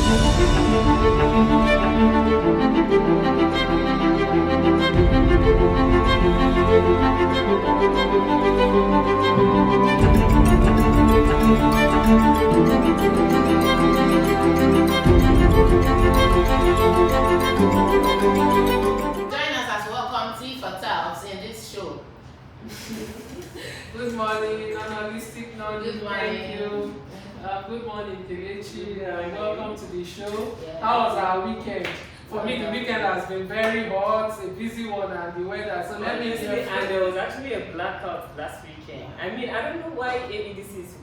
Good morning, analytic knowledge. Good morning. Thank you. Good morning, Kelechi. Welcome to the show. Yeah. How was our weekend? For me, the weekend has been very hot, a busy one, and the weather. So let me Honestly, and there was actually a blackout last weekend. I mean, I don't know why AEDC is,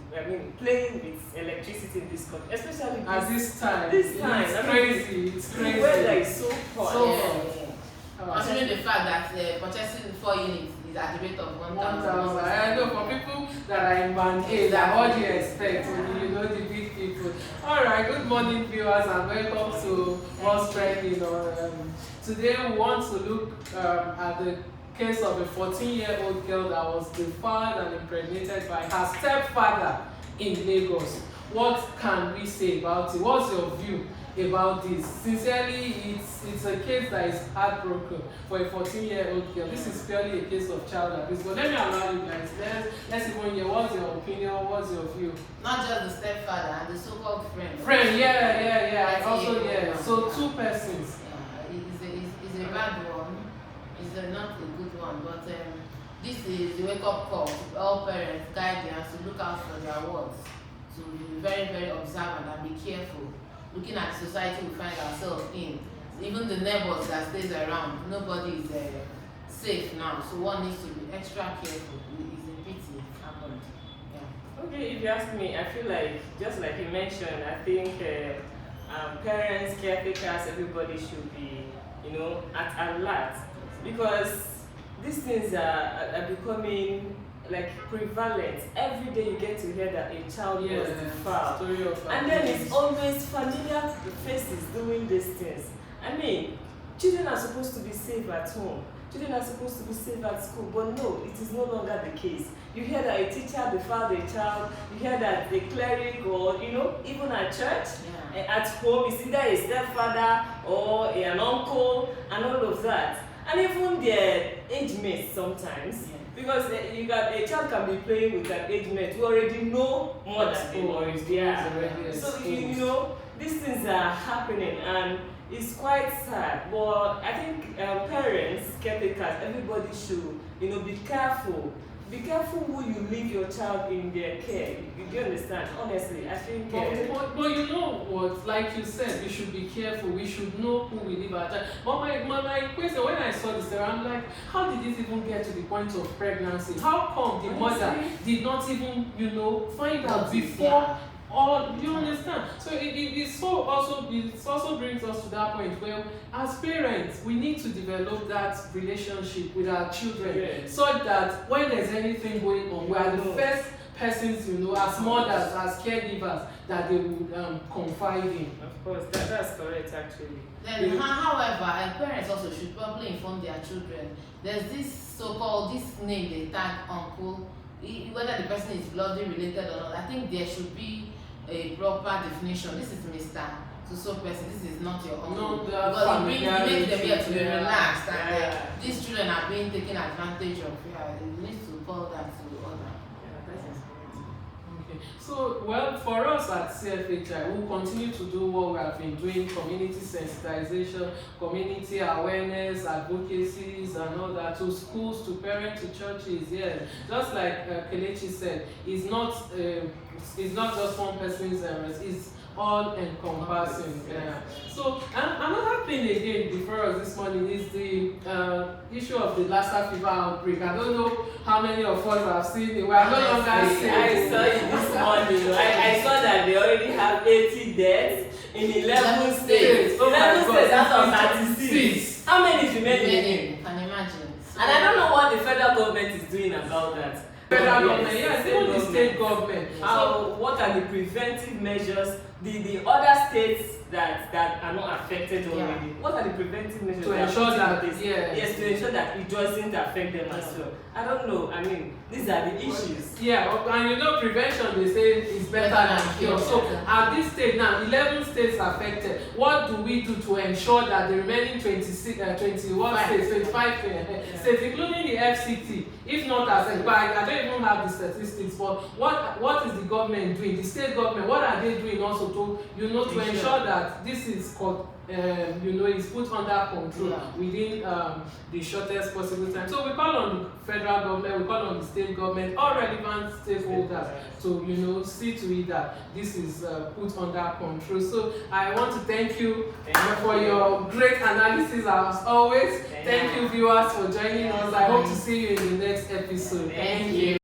playing with electricity in this country, especially at this time. This time, It's crazy. It's crazy. The weather is so hot. So hot. Considering the fact that purchasing 4 units is at the rate of 1,000. I know for people that are in band A, that what do you expect? You know the big people. All right. Good morning, viewers, and welcome to What's Trending. Today we want to look at the case of a 14-year-old girl that was defiled and impregnated by her stepfather in Lagos. What can we say about it? What's your view about this? Sincerely, it's a case that is heartbroken for a 14-year-old girl. This is purely a case of child abuse. But let me allow you guys. Let's even hear what's your opinion, what's your view? Not just the stepfather and the so-called friend. Yeah. Also, yeah. So 2 persons. Yeah, it's a bad one. It's not a good one. But this is a wake-up call to all parents, guardians to look out for their words, to be very, very observant and be careful. Looking at the society we find ourselves in, even the neighbors that stays around, nobody is safe now. So one needs to be extra careful. It's a pity it happened. Yeah. Okay, if you ask me, I feel like, just like you mentioned, I think parents, caretakers, everybody should be, at alert, because these things are becoming like prevalent. Every day you get to hear that a child was defiled, and then it's always familiar faces doing these things. I mean, children are supposed to be safe at home, children are supposed to be safe at school, but no, it is no longer the case. You hear that a teacher defiled a child, you hear that a cleric, or even at church, at home, it's either a stepfather or an uncle and all of that, and even their age mates sometimes. Because a child can be playing with an age mate who already know more than they already are. So these things are happening, and it's quite sad. But I think parents, caretakers, everybody should be careful. Be careful who you leave your child in their care. You understand? Honestly, I think. But you know what? Like you said, we should be careful. We should know who we leave our child. But my question, when I saw this, I'm like, how did it even get to the point of pregnancy? How come the mother did not even, find out before? Or you understand? So it also brings us to that point where, as parents, we need to develop that relationship with our children, so that when there's anything going on, we are the first persons, as mothers, as caregivers, that they would confide in. Of course, that's correct actually. Then, however, parents also should probably inform their children. There's this name they tag uncle, whether the person is bloodly related or not. I think there should be a proper definition. This is Mr. So person, this is not your uncle. Because it makes them here to be relaxed, and these children are being taken advantage of. You need to call that to order. Okay. So, for us at CFHI, we'll continue to do what we have been doing: community sensitization, community awareness, advocacies, and all that, to schools, to parents, to churches. Just like Kelechi said, it's not just one person's errors, it's all encompassing. So another thing again before us this morning is the issue of the Lassa fever outbreak. I don't know how many of us have seen it. We are no longer safe. I saw it this morning. I saw that they already have 80 deaths in 11 states. 11 states out of 36. How many is remaining? Can imagine. And I don't know what the federal government is doing about that. Federal government, yes, even the state government. So what are the preventive measures? The other states that are not affected already. Yeah. What are the preventive measures To ensure that yes, to ensure that it doesn't affect them as well. I don't know. I mean, these are the issues. Yeah, and you know, prevention they say is better than cure. So at this stage now, 11 states affected. What do we do to ensure that the remaining 21 states, 25 states, including the FCT, if not affected? But I don't even have the statistics. But what is the government doing? The state government, what are they doing also to to ensure that this is called is put under control within the shortest possible time. So we call on the federal government, we call on the state government, all relevant stakeholders to see to it that this is put under control. So I want to thank you for your great analysis as always. Thank you viewers for joining us. I hope to see you in the next episode. Thank you.